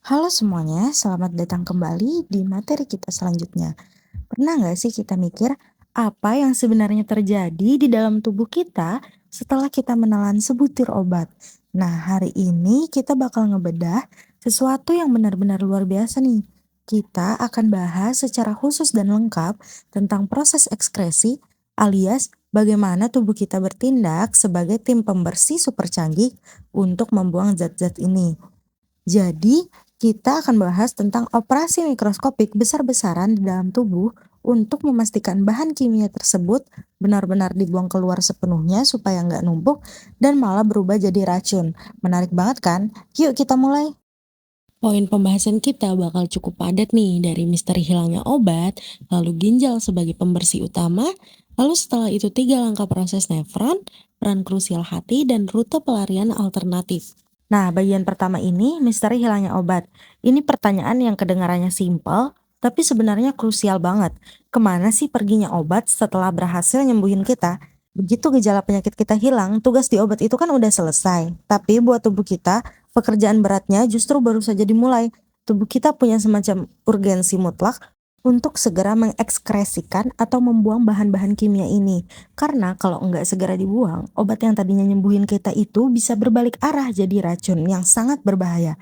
Halo semuanya, selamat datang kembali di materi kita selanjutnya. Pernah nggak sih kita mikir apa yang sebenarnya terjadi di dalam tubuh kita setelah kita menelan sebutir obat? Nah, hari ini kita bakal ngebedah sesuatu yang benar-benar luar biasa nih. Kita akan bahas secara khusus dan lengkap tentang proses ekskresi alias bagaimana tubuh kita bertindak sebagai tim pembersih super canggih untuk membuang zat-zat ini. Jadi, kita akan bahas tentang operasi mikroskopik besar-besaran di dalam tubuh untuk memastikan bahan kimia tersebut benar-benar dibuang keluar sepenuhnya supaya nggak numpuk dan malah berubah jadi racun. Menarik banget kan? Yuk kita mulai. Poin pembahasan kita bakal cukup padat nih, dari misteri hilangnya obat, lalu ginjal sebagai pembersih utama, lalu setelah itu 3 langkah proses nefron, peran krusial hati, dan rute pelarian alternatif. Nah, bagian pertama ini misteri hilangnya obat. Ini pertanyaan yang kedengarannya simpel, tapi sebenarnya krusial banget. Kemana sih perginya obat setelah berhasil nyembuhin kita? Begitu gejala penyakit kita hilang, tugas di obat itu kan udah selesai. Tapi buat tubuh kita, pekerjaan beratnya justru baru saja dimulai. Tubuh kita punya semacam urgensi mutlak untuk segera mengekskresikan atau membuang bahan-bahan kimia ini. Karena kalau enggak segera dibuang, obat yang tadinya nyembuhin kita itu bisa berbalik arah jadi racun yang sangat berbahaya.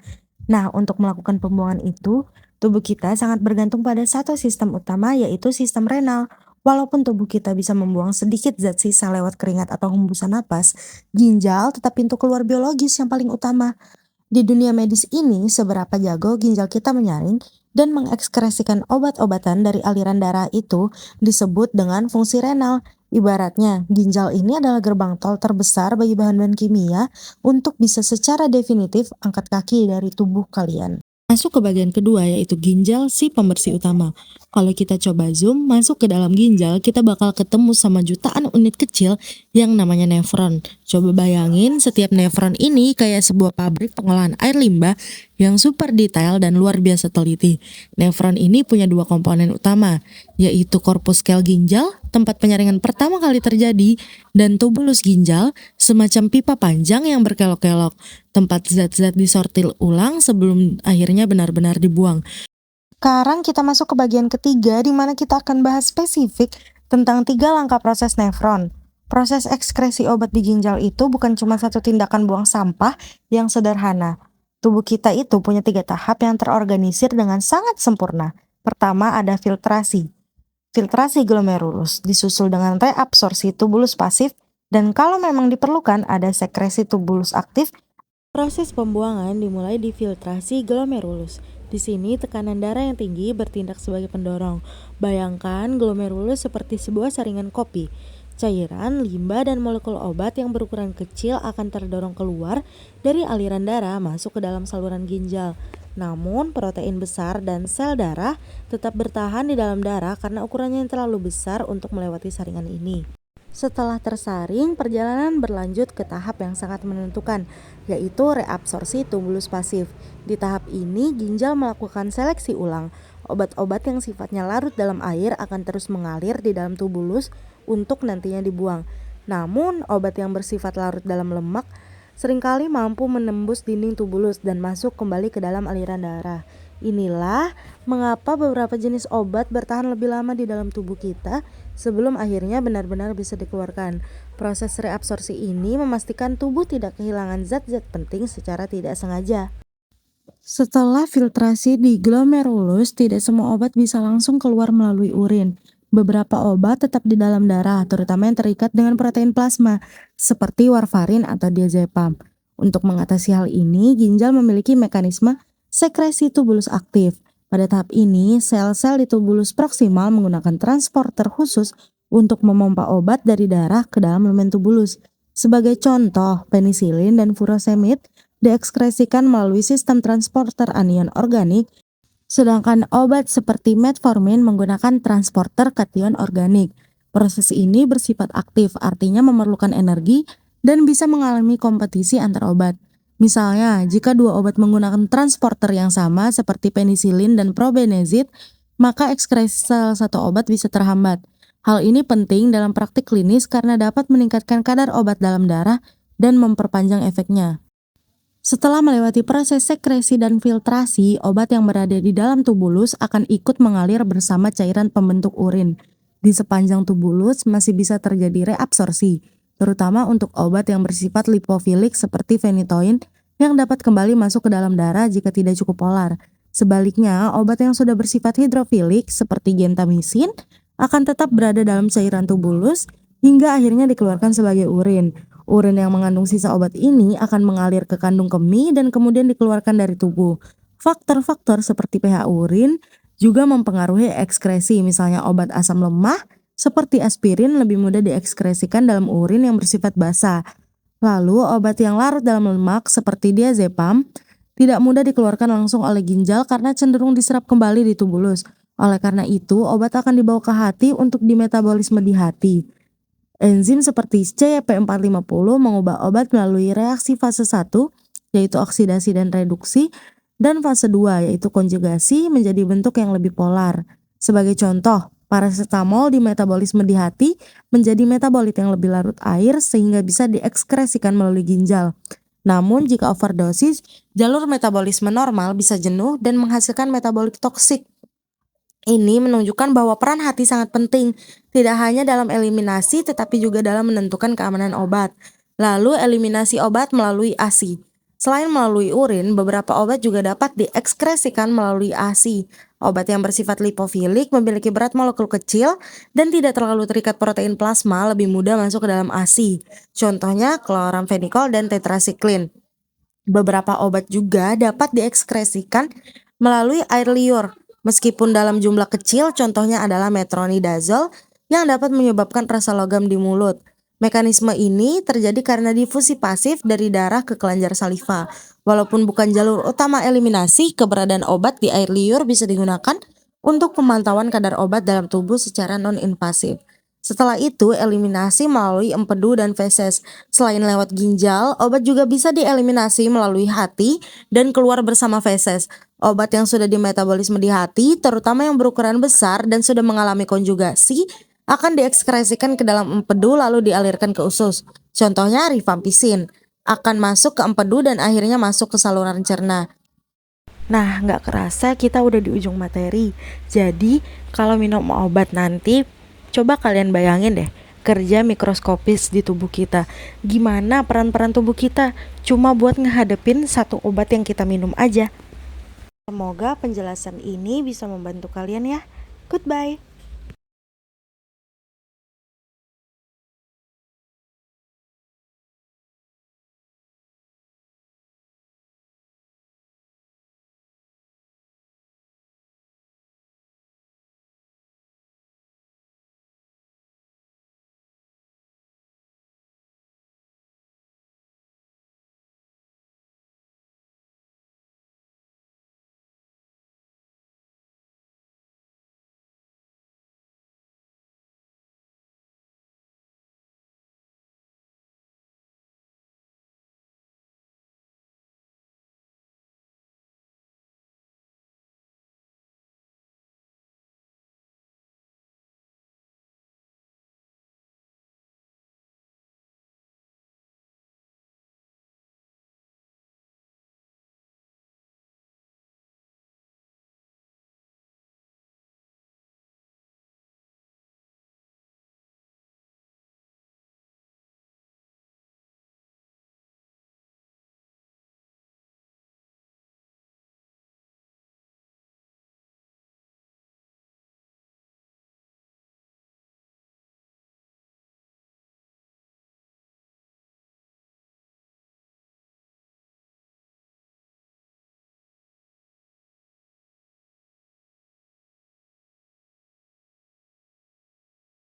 Nah, untuk melakukan pembuangan itu, tubuh kita sangat bergantung pada satu sistem utama yaitu sistem renal. Walaupun tubuh kita bisa membuang sedikit zat sisa lewat keringat atau hembusan napas, ginjal tetap pintu keluar biologis yang paling utama. Di dunia medis ini, seberapa jago ginjal kita menyaring dan mengekskresikan obat-obatan dari aliran darah itu disebut dengan fungsi renal. Ibaratnya, ginjal ini adalah gerbang tol terbesar bagi bahan-bahan kimia untuk bisa secara definitif angkat kaki dari tubuh kalian. Masuk ke bagian kedua, yaitu ginjal si pembersih utama. Kalau kita coba zoom masuk ke dalam ginjal, kita bakal ketemu sama jutaan unit kecil yang namanya nefron. Coba bayangin, setiap nefron ini kayak sebuah pabrik pengolahan air limbah yang super detail dan luar biasa teliti. Nefron ini punya 2 komponen utama, yaitu korpuskel ginjal, tempat penyaringan pertama kali terjadi, dan tubulus ginjal, semacam pipa panjang yang berkelok-kelok, tempat zat-zat disortir ulang sebelum akhirnya benar-benar dibuang. Sekarang kita masuk ke bagian ketiga di mana kita akan bahas spesifik tentang 3 langkah proses nefron. Proses ekskresi obat di ginjal itu bukan cuma satu tindakan buang sampah yang sederhana. Tubuh kita itu punya 3 tahap yang terorganisir dengan sangat sempurna. Pertama ada filtrasi. Filtrasi glomerulus disusul dengan reabsorpsi tubulus pasif dan kalau memang diperlukan ada sekresi tubulus aktif. Proses pembuangan dimulai di filtrasi glomerulus. Di sini tekanan darah yang tinggi bertindak sebagai pendorong. Bayangkan glomerulus seperti sebuah saringan kopi. Cairan, limbah, dan molekul obat yang berukuran kecil akan terdorong keluar dari aliran darah masuk ke dalam saluran ginjal. Namun, protein besar dan sel darah tetap bertahan di dalam darah karena ukurannya yang terlalu besar untuk melewati saringan ini. Setelah tersaring, perjalanan berlanjut ke tahap yang sangat menentukan, yaitu reabsorpsi tubulus pasif. Di tahap ini, ginjal melakukan seleksi ulang. Obat-obat yang sifatnya larut dalam air akan terus mengalir di dalam tubulus untuk nantinya dibuang. Namun, obat yang bersifat larut dalam lemak seringkali mampu menembus dinding tubulus dan masuk kembali ke dalam aliran darah. Inilah mengapa beberapa jenis obat bertahan lebih lama di dalam tubuh kita sebelum akhirnya benar-benar bisa dikeluarkan. Proses reabsorpsi ini memastikan tubuh tidak kehilangan zat-zat penting secara tidak sengaja. Setelah filtrasi di glomerulus, tidak semua obat bisa langsung keluar melalui urin. Beberapa obat tetap di dalam darah, terutama yang terikat dengan protein plasma, seperti warfarin atau diazepam. Untuk mengatasi hal ini, ginjal memiliki mekanisme sekresi tubulus aktif. Pada tahap ini, sel-sel di tubulus proksimal menggunakan transporter khusus untuk memompa obat dari darah ke dalam elemen tubulus. Sebagai contoh, penisilin dan furosemid diekskresikan melalui sistem transporter anion organik, sedangkan obat seperti metformin menggunakan transporter kation organik. Proses ini bersifat aktif, artinya memerlukan energi dan bisa mengalami kompetisi antar obat. Misalnya, jika 2 obat menggunakan transporter yang sama seperti penisilin dan probenezid, maka ekskresi salah satu obat bisa terhambat. Hal ini penting dalam praktik klinis karena dapat meningkatkan kadar obat dalam darah dan memperpanjang efeknya. Setelah melewati proses sekresi dan filtrasi, obat yang berada di dalam tubulus akan ikut mengalir bersama cairan pembentuk urin. Di sepanjang tubulus masih bisa terjadi reabsorpsi, terutama untuk obat yang bersifat lipofilik seperti phenytoin yang dapat kembali masuk ke dalam darah jika tidak cukup polar. Sebaliknya, obat yang sudah bersifat hidrofilik seperti gentamisin akan tetap berada dalam cairan tubulus hingga akhirnya dikeluarkan sebagai urin. Urin yang mengandung sisa obat ini akan mengalir ke kandung kemih dan kemudian dikeluarkan dari tubuh. Faktor-faktor seperti pH urin juga mempengaruhi ekskresi, misalnya obat asam lemah seperti aspirin lebih mudah diekskresikan dalam urin yang bersifat basah. Lalu obat yang larut dalam lemak seperti diazepam tidak mudah dikeluarkan langsung oleh ginjal karena cenderung diserap kembali di tubulus. Oleh karena itu, obat akan dibawa ke hati untuk dimetabolisme di hati. Enzim seperti CYP450 mengubah obat melalui reaksi fase 1, yaitu oksidasi dan reduksi, dan fase 2, yaitu konjugasi menjadi bentuk yang lebih polar. Sebagai contoh, paracetamol di metabolisme di hati menjadi metabolit yang lebih larut air sehingga bisa diekskresikan melalui ginjal. Namun jika overdosis, jalur metabolisme normal bisa jenuh dan menghasilkan metabolit toksik. Ini menunjukkan bahwa peran hati sangat penting, tidak hanya dalam eliminasi tetapi juga dalam menentukan keamanan obat. Lalu eliminasi obat melalui ASI. Selain melalui urin, beberapa obat juga dapat diekskresikan melalui ASI. Obat yang bersifat lipofilik memiliki berat molekul kecil dan tidak terlalu terikat protein plasma lebih mudah masuk ke dalam ASI. Contohnya kloramfenikol dan tetrasiklin. Beberapa obat juga dapat diekskresikan melalui air liur. Meskipun dalam jumlah kecil, contohnya adalah metronidazol yang dapat menyebabkan rasa logam di mulut. Mekanisme ini terjadi karena difusi pasif dari darah ke kelenjar saliva. Walaupun bukan jalur utama eliminasi, keberadaan obat di air liur bisa digunakan untuk pemantauan kadar obat dalam tubuh secara non-invasif. Setelah itu, eliminasi melalui empedu dan feses. Selain lewat ginjal, obat juga bisa dieliminasi melalui hati dan keluar bersama feses. Obat yang sudah dimetabolisme di hati, terutama yang berukuran besar dan sudah mengalami konjugasi, akan diekskresikan ke dalam empedu lalu dialirkan ke usus. Contohnya rifampicin akan masuk ke empedu dan akhirnya masuk ke saluran cerna. Nah, nggak kerasa kita udah di ujung materi. Jadi, kalau minum obat nanti, coba kalian bayangin deh, kerja mikroskopis di tubuh kita. Gimana peran-peran tubuh kita cuma buat ngehadepin satu obat yang kita minum aja. Semoga penjelasan ini bisa membantu kalian ya. Goodbye.